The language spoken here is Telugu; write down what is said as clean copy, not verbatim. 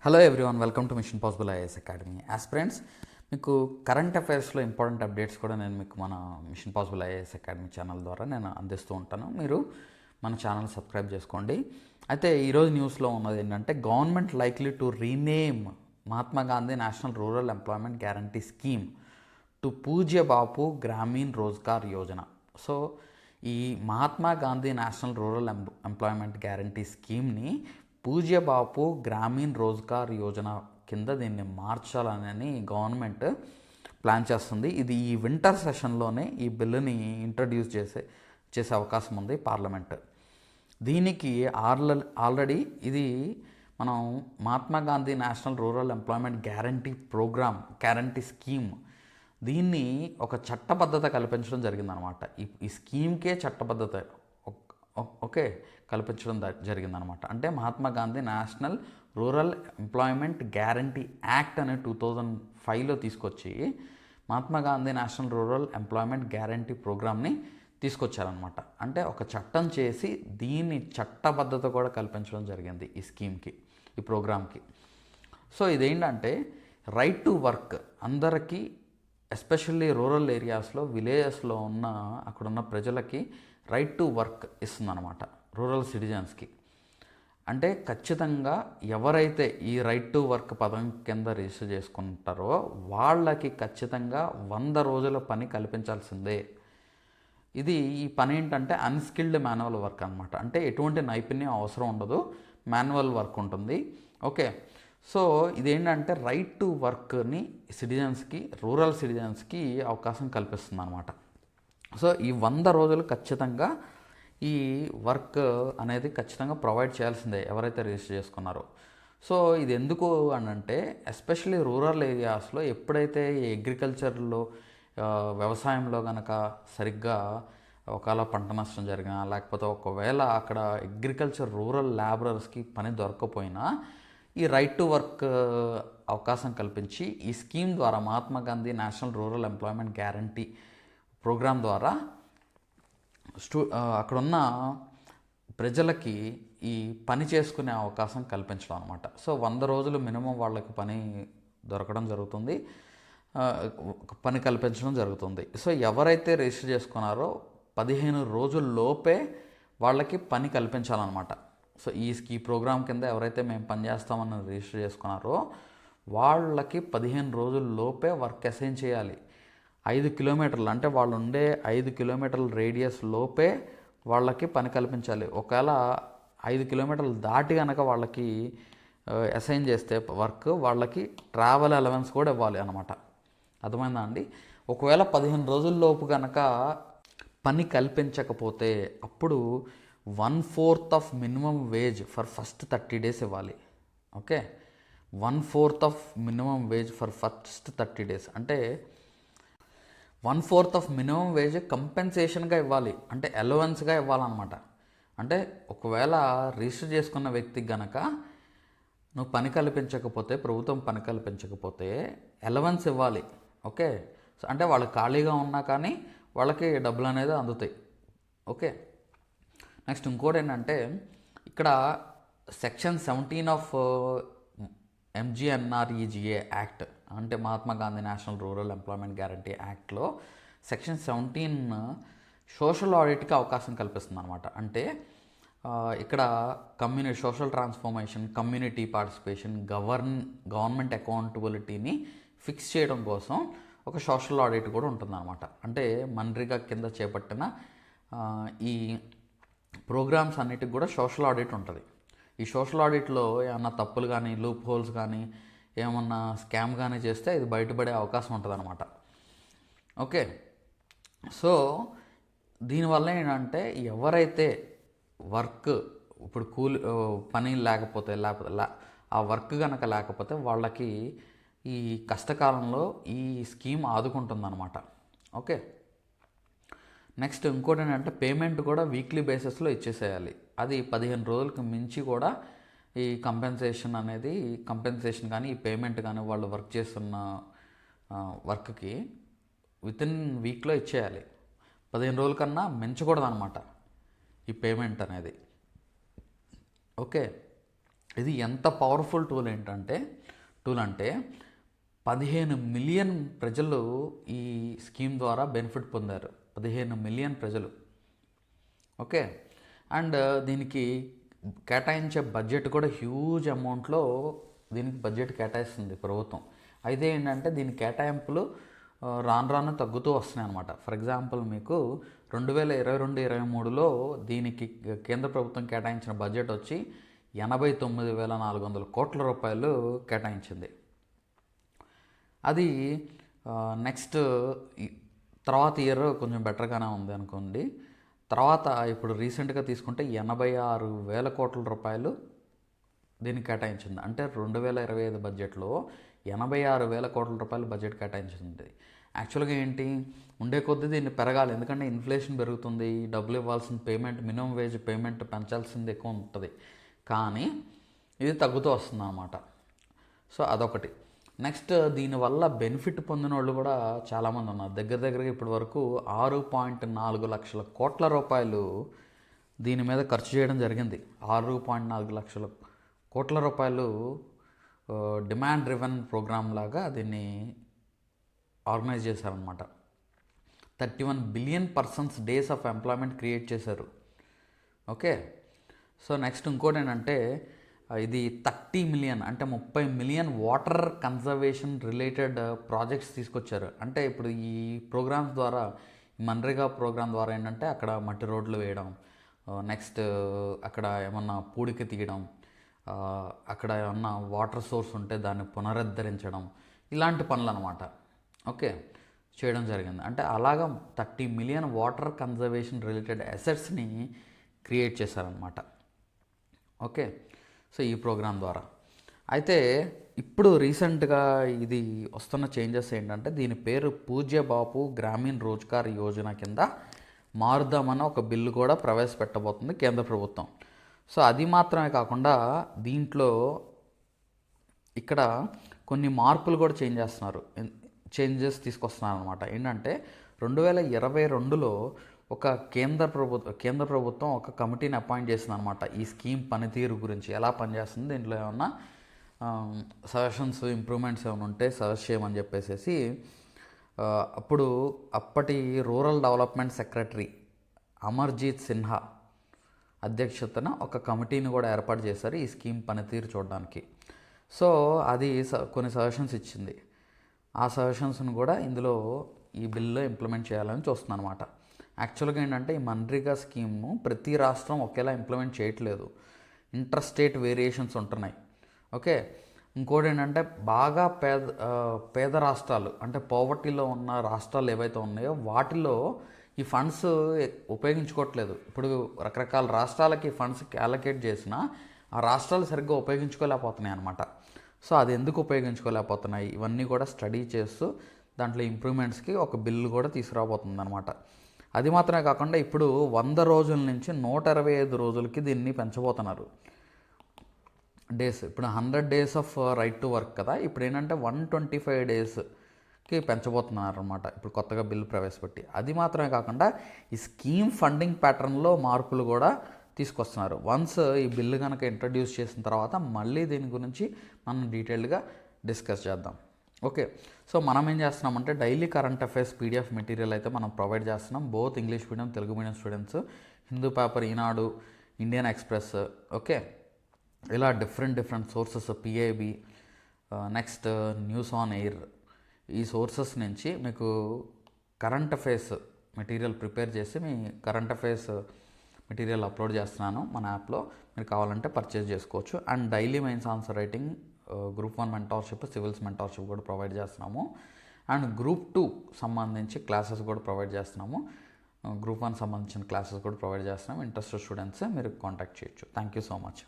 Hello everyone, welcome to machine possible IAS academy. Aspirants, మీకు కరెంట్ అఫైర్స్లో ఇంపార్టెంట్ అప్డేట్స్ కూడా నేను మీకు మన machine possible IAS academy channel ద్వారా నేను అందిస్తూ ఉంటాను. మీరు మన ఛానల్ సబ్స్క్రైబ్ చేసుకోండి. అయితే ఈరోజు న్యూస్లో ఉన్నది ఏంటంటే, government likely to rename Mahatma Gandhi national rural employment guarantee scheme to Pujya Bapu Gramin Rozgar Yojana. So ఈ Mahatma Gandhi national rural employment guarantee స్కీమ్ని పూజ్య బాపు గ్రామీణ్ రోజ్గార్ యోజన కింద దీన్ని మార్చాలని గవర్నమెంట్ ప్లాన్ చేస్తుంది. ఇది ఈ వింటర్ సెషన్లోనే ఈ బిల్లుని ఇంట్రడ్యూస్ చేసే అవకాశం ఉంది పార్లమెంట్. దీనికి ఆల్రెడీ ఇది మనం Mahatma Gandhi national rural employment guarantee scheme దీన్ని ఒక చట్టబద్ధత కల్పించడం జరిగిందనమాట. ఈ స్కీమ్కే చట్టబద్ధత కల్పించడం జరిగిందనమాట. అంటే Mahatma Gandhi national rural employment guarantee act అనే 2005లో తీసుకొచ్చి Mahatma Gandhi national rural employment guarantee ప్రోగ్రామ్ని తీసుకొచ్చారనమాట. అంటే ఒక చట్టం చేసి దీన్ని చట్టబద్ధత కూడా కల్పించడం జరిగింది ఈ స్కీమ్కి, ఈ ప్రోగ్రామ్కి. సో ఇదేంటంటే రైట్ టు వర్క్ అందరికీ, ఎస్పెషల్లీ రూరల్ ఏరియాస్లో, విలేజెస్లో అక్కడున్న ప్రజలకి రైట్ టు వర్క్ ఇస్తుందన్నమాట, రూరల్ సిటిజన్స్కి. అంటే ఖచ్చితంగా ఎవరైతే ఈ రైట్ టు వర్క్ పదం కింద రిజిస్టర్ చేసుకుంటారో వాళ్ళకి ఖచ్చితంగా 100 రోజుల పని కల్పించాల్సిందే. ఈ పని ఏంటంటే అన్స్కిల్డ్ మాన్యువల్ వర్క్ అనమాట. అంటే ఎటువంటి నైపుణ్యం అవసరం ఉండదు, మాన్యువల్ వర్క్ ఉంటుంది. ఓకే, సో ఇదేంటంటే రైట్ టు వర్క్ని సిటిజన్స్కి, రూరల్ సిటిజన్స్కి అవకాశం కల్పిస్తుంది అనమాట. సో ఈ 100 రోజులు ఖచ్చితంగా ఈ వర్క్ అనేది ఖచ్చితంగా ప్రొవైడ్ చేయాల్సిందే ఎవరైతే రిజిస్టర్ చేసుకున్నారో. సో ఇది ఎందుకు అంటే, ఎస్పెషల్లీ రూరల్ ఏరియాస్లో ఎప్పుడైతే అగ్రికల్చర్లో, వ్యవసాయంలో కనుక సరిగ్గా ఒకవేళ పంట నష్టం జరిగినా, లేకపోతే ఒకవేళ అక్కడ అగ్రికల్చర్ రూరల్ లేబరర్స్కి పని దొరకకపోయినా ఈ రైట్ టు వర్క్ అవకాశం కల్పించి ఈ స్కీమ్ ద్వారా, Mahatma Gandhi national rural employment guarantee programme ద్వారా అక్కడున్న ప్రజలకి ఈ పని చేసుకునే అవకాశం కల్పించడం అనమాట. సో 100 రోజులు మినిమం వాళ్ళకి పని దొరకడం జరుగుతుంది, పని కల్పించడం జరుగుతుంది. సో ఎవరైతే రిజిస్టర్ చేసుకున్నారో 15 రోజుల్లోపే వాళ్ళకి పని కల్పించాలన్నమాట. సో ఈ ప్రోగ్రాం కింద ఎవరైతే మేము పని చేస్తామని రిజిస్టర్ చేసుకున్నారో వాళ్ళకి 15 రోజుల్లోపే వర్క్ అసైన్ చేయాలి. 5 కిలోమీటర్లు, అంటే వాళ్ళు ఉండే 5 కిలోమీటర్ల రేడియస్ లోపే వాళ్ళకి పని కల్పించాలి. ఒకవేళ 5 కిలోమీటర్లు దాటి కనుక వాళ్ళకి అసైన్ చేస్తే వర్క్, వాళ్ళకి ట్రావెల్ అలవెన్స్ కూడా ఇవ్వాలి అనమాట. అర్థమైందా అండి? ఒకవేళ 15 రోజుల్లోపు కనుక పని కల్పించకపోతే అప్పుడు 1/4 of minimum wage for first 30 days ఇవ్వాలి. Okay, 1/4 of minimum wage for first 30 days అంటే 1/4 ఆఫ్ మినిమం వేజ్ కంపెన్సేషన్గా ఇవ్వాలి, అంటే అలవెన్స్గా ఇవ్వాలన్నమాట. అంటే ఒకవేళ రిజిస్టర్ చేసుకున్న వ్యక్తికి గనక నువ్వు పని కల్పించకపోతే, ప్రభుత్వం పని కల్పించకపోతే అలవెన్స్ ఇవ్వాలి. ఓకే, సో అంటే వాళ్ళు ఖాళీగా ఉన్నా కానీ వాళ్ళకి డబ్బులు అనేది అందుతాయి. ఓకే, నెక్స్ట్ ఇంకోటి ఏంటంటే, ఇక్కడ సెక్షన్ 17 ఆఫ్ MGNREGA యాక్ట్, అంటే Mahatma Gandhi national rural employment guarantee యాక్ట్లో సెక్షన్ 17 సోషల్ ఆడిట్కి అవకాశం కల్పిస్తుంది అనమాట. అంటే ఇక్కడ social transformation, community participation, government అకౌంటబిలిటీని ఫిక్స్ చేయడం కోసం ఒక సోషల్ ఆడిట్ కూడా ఉంటుందన్నమాట. అంటే మన్రేగా కింద చేపట్టిన ఈ ప్రోగ్రామ్స్ అన్నిటికి కూడా సోషల్ ఆడిట్ ఉంటుంది. ఈ సోషల్ ఆడిట్లో ఏమన్నా తప్పులు కానీ, లూప్ హోల్స్ కానీ, ఏమన్నా స్కామ్ కానీ చేస్తే ఇది బయటపడే అవకాశం ఉంటుంది అనమాట. ఓకే, సో దీనివల్ల ఏంటంటే ఎవరైతే వర్క్ ఇప్పుడు పని లేకపోతే ఆ వర్క్ కనుక లేకపోతే వాళ్ళకి ఈ కష్టకాలంలో ఈ స్కీమ్ ఆదుకుంటుందన్నమాట. ఓకే, నెక్స్ట్ ఇంకోటి ఏంటంటే, పేమెంట్ కూడా వీక్లీ బేసిస్లో ఇచ్చేసేయాలి. అది 15 రోజులకు మించి కూడా ఈ కంపెన్సేషన్ కానీ, ఈ పేమెంట్ కానీ వాళ్ళు వర్క్ చేస్తున్న వర్క్కి వితిన్ వీక్లో ఇచ్చేయాలి. 15 రోజుల కన్నా మించకూడదు అనమాట ఈ పేమెంట్ అనేది. ఓకే, ఇది ఎంత పవర్ఫుల్ టూల్ అంటే 15 మిలియన్ ప్రజలు ఈ స్కీమ్ ద్వారా బెనిఫిట్ పొందారు. 15 మిలియన్ ప్రజలు. ఓకే. అండ్ దీనికి కేటాయించే బడ్జెట్ కూడా హ్యూజ్ అమౌంట్లో దీనికి బడ్జెట్ కేటాయిస్తుంది ప్రభుత్వం. అయితే ఏంటంటే దీని కేటాయింపులు రాను రాను తగ్గుతూ వస్తున్నాయి అన్నమాట. ఫర్ ఎగ్జాంపుల్ మీకు 2022-23లో దీనికి కేంద్ర ప్రభుత్వం కేటాయించిన బడ్జెట్ వచ్చి 89,400 కోట్ల రూపాయలు కేటాయించింది. అది నెక్స్ట్ తర్వాత ఇయర్ కొంచెం బెటర్గానే ఉంది అనుకోండి. తర్వాత ఇప్పుడు రీసెంట్గా తీసుకుంటే 86,000 కోట్ల రూపాయలు దీనికి కేటాయించింది. అంటే 2025 బడ్జెట్లో 86,000 కోట్ల రూపాయలు బడ్జెట్ కేటాయించింది. యాక్చువల్గా ఏంటి, ఉండే కొద్దీ దీన్ని పెరగాలి, ఎందుకంటే ఇన్ఫ్లేషన్ పెరుగుతుంది, డబ్బులు ఇవ్వాల్సిన పేమెంట్, మినిమం వేజ్ పేమెంట్ పెంచాల్సింది ఎక్కువ ఉంటుంది. కానీ ఇది తగ్గుతూ వస్తుంది అన్నమాట. సో అదొకటి. నెక్స్ట్ దీనివల్ల బెనిఫిట్ పొందిన వాళ్ళు కూడా చాలామంది ఉన్నారు. దగ్గరగా ఇప్పటి వరకు 6.4 లక్షల కోట్ల రూపాయలు దీని మీద ఖర్చు చేయడం జరిగింది. 6.4 లక్షల కోట్ల రూపాయలు డిమాండ్ డ్రివెన్ ప్రోగ్రామ్ లాగా దీన్ని ఆర్గనైజ్ చేశారనమాట. 31 billion persons days of employment create చేశారు. ఓకే. సో నెక్స్ట్ ఇంకోటి ఏంటంటే ఇది 30 మిలియన్ అంటే 30 million water conservation related projects తీసుకొచ్చారు. అంటే ఇప్పుడు ఈ ప్రోగ్రామ్స్ ద్వారా, మన్రేగా ప్రోగ్రామ్ ద్వారా ఏంటంటే అక్కడ మట్టి రోడ్లు వేయడం, నెక్స్ట్ అక్కడ ఏమన్నా పూడికి తీయడం, అక్కడ ఏమన్నా వాటర్ సోర్స్ ఉంటే దాన్ని పునరుద్ధరించడం, ఇలాంటి పనులు అనమాట. ఓకే, చేయడం జరిగింది. అంటే అలాగా 30 మిలియన్ వాటర్ కన్జర్వేషన్ రిలేటెడ్ అసెట్స్ని క్రియేట్ చేశారనమాట. ఓకే. సో ఈ ప్రోగ్రాం ద్వారా అయితే ఇప్పుడు రీసెంట్గా ఇది వస్తున్న చేంజెస్ ఏంటంటే దీని పేరు పూజ్య బాపు గ్రామీణ్ రోజ్గార్ యోజన కింద మారుదామని ఒక బిల్లు కూడా ప్రవేశపెట్టబోతుంది కేంద్ర ప్రభుత్వం. సో అది మాత్రమే కాకుండా దీంట్లో ఇక్కడ కొన్ని మార్పులు కూడా చేంజెస్ తీసుకొస్తున్నారు అనమాట. ఏంటంటే 2022లో ఒక కేంద్ర ప్రభుత్వం ఒక కమిటీని అపాయింట్ చేసింది అనమాట. ఈ స్కీమ్ పనితీరు గురించి ఎలా పనిచేస్తుంది, దీంట్లో ఏమన్నా సజెషన్స్, ఇంప్రూవ్మెంట్స్ ఏమైనా ఉంటే సజెస్ట్ చేయమని చెప్పేసి అప్పటి rural development secretary Amarjeet Sinha అధ్యక్షతన ఒక కమిటీని కూడా ఏర్పాటు చేశారు ఈ స్కీమ్ పనితీరు చూడడానికి. సో అది కొన్ని సజెషన్స్ ఇచ్చింది. ఆ సజెషన్స్ను కూడా ఇందులో ఈ బిల్లో ఇంప్లిమెంట్ చేయాలని చూస్తున్నాను అనమాట. యాక్చువల్గా ఏంటంటే ఈ మన్రేగా స్కీమ్ను ప్రతి రాష్ట్రం ఒకేలా ఇంప్లిమెంట్ చేయట్లేదు, ఇంటర్ స్టేట్ వేరియేషన్స్ ఉంటున్నాయి. ఓకే. ఇంకోటి ఏంటంటే బాగా పేద రాష్ట్రాలు అంటే పోవర్టీలో ఉన్న రాష్ట్రాలు ఏవైతే ఉన్నాయో వాటిలో ఈ ఫండ్స్ ఉపయోగించుకోవట్లేదు. ఇప్పుడు రకరకాల రాష్ట్రాలకి ఫండ్స్ అలొకేట్ చేసినా ఆ రాష్ట్రాలు సరిగ్గా ఉపయోగించుకోలేకపోతున్నాయి అన్నమాట. సో అది ఎందుకు ఉపయోగించుకోలేకపోతున్నాయి, ఇవన్నీ కూడా స్టడీ చేస్తూ దాంట్లో ఇంప్రూవ్మెంట్స్కి ఒక బిల్లు కూడా తీసుకురాబోతుంది అనమాట. అది మాత్రమే కాకుండా ఇప్పుడు 100 రోజుల నుంచి 125 రోజులకి దీన్ని పెంచబోతున్నారు డేస్. ఇప్పుడు 100 days of right to work కదా, ఇప్పుడు ఏంటంటే 125 daysకి పెంచబోతున్నారు అనమాట ఇప్పుడు కొత్తగా బిల్లు ప్రవేశపెట్టి. అది మాత్రమే కాకుండా ఈ స్కీమ్ ఫండింగ్ ప్యాటర్న్లో మార్పులు కూడా తీసుకొస్తున్నారు. వన్స్ ఈ బిల్లు కనుక ఇంట్రడ్యూస్ చేసిన తర్వాత మళ్ళీ దీని గురించి మనం డీటెయిల్డ్గా డిస్కస్ చేద్దాం. ఓకే. సో మనం ఏం చేస్తున్నామంటే daily current affairs PDF material అయితే మనం ప్రొవైడ్ చేస్తున్నాం. Both English medium, Telugu medium students, Hindu paper, Eenadu, Indian Express, okay, ఇలా different sources, PIB, next news on air, ఈ సోర్సెస్ నుంచి మీకు కరెంట్ అఫైర్స్ మెటీరియల్ ప్రిపేర్ చేసి మీ కరెంట్ అఫైర్స్ మెటీరియల్ అప్లోడ్ చేస్తున్నాను మన యాప్లో. మీరు కావాలంటే పర్చేజ్ చేసుకోవచ్చు. And daily mains answer writing, group 1 mentorship, civils mentorship కూడా ప్రొవైడ్ చేస్తున్నాము. అండ్ గ్రూప్ 2 సంబంధించి క్లాసెస్ కూడా ప్రొవైడ్ చేస్తున్నాము. గ్రూప్ 1 సంబంధించిన క్లాసెస్ కూడా ప్రొవైడ్ చేస్తున్నాము. ఇంట్రెస్టెడ్ స్టూడెంట్స్ మీరు కాంటాక్ట్ చేయొచ్చు. Thank you so much.